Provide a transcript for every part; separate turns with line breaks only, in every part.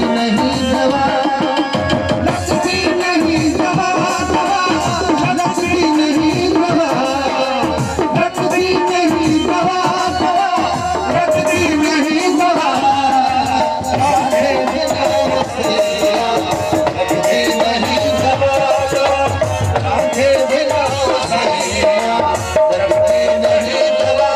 नहीं दवा, लगती नहीं दवा, दवा लगती नहीं दवा, लगती नहीं दवा, दवा लगती नहीं दवा, राधे बिना सैया लगती नहीं दवा, राधे बिना सैया लगती नहीं दवा।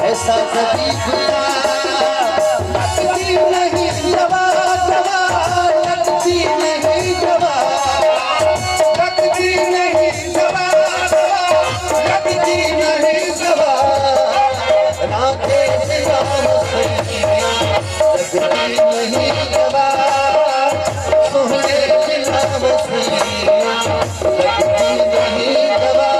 ऐसा कभी खुदा लगती नहीं दवा, दवा लगती नहीं दवा, लगती नहीं दवा, दवा लगती नहीं दवा, राधे बिना सैया लगती नहीं दवा, सोहरे बिना सैया लगती नहीं दवा।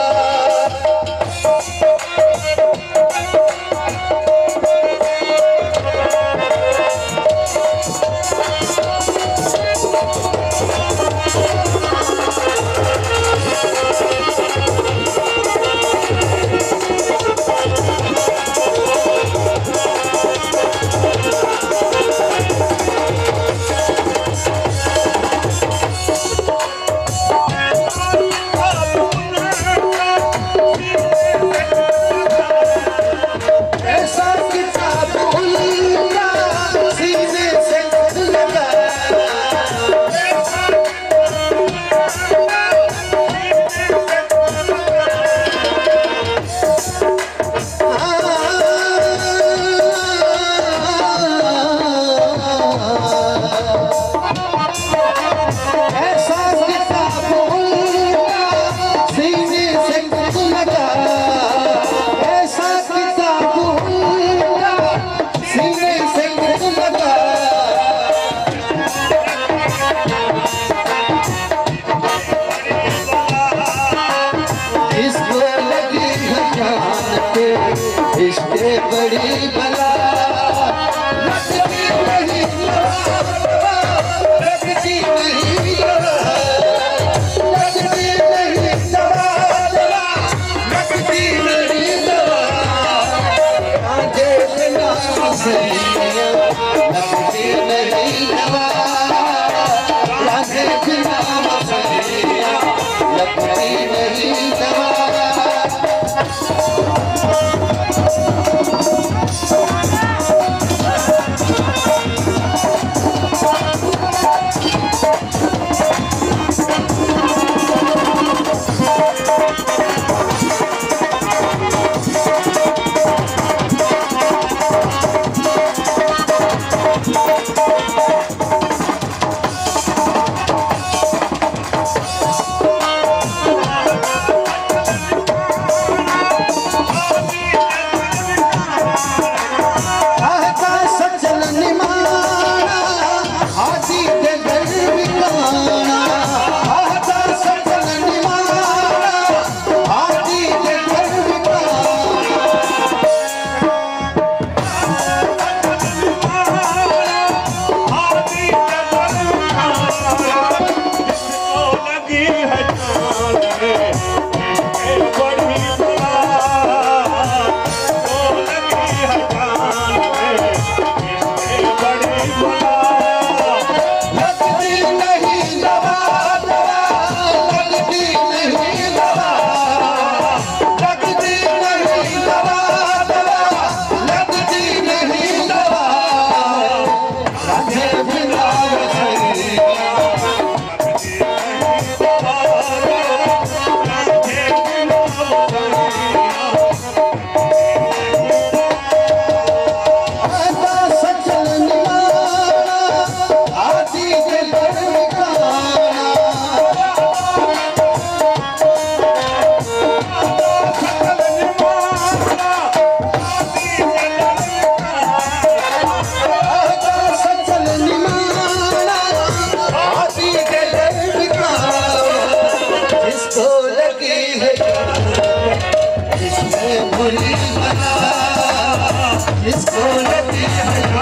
इश्क़ बड़ी बला लगती नहीं दवा, लगती नहीं दवा, लगती नहीं दवा, दवा लगती नहीं दवा, राधे बिना सैया लगती नहीं दवा, राधे बिना सैया लगती नहीं दवा। बड़ी बला, इसको लगी है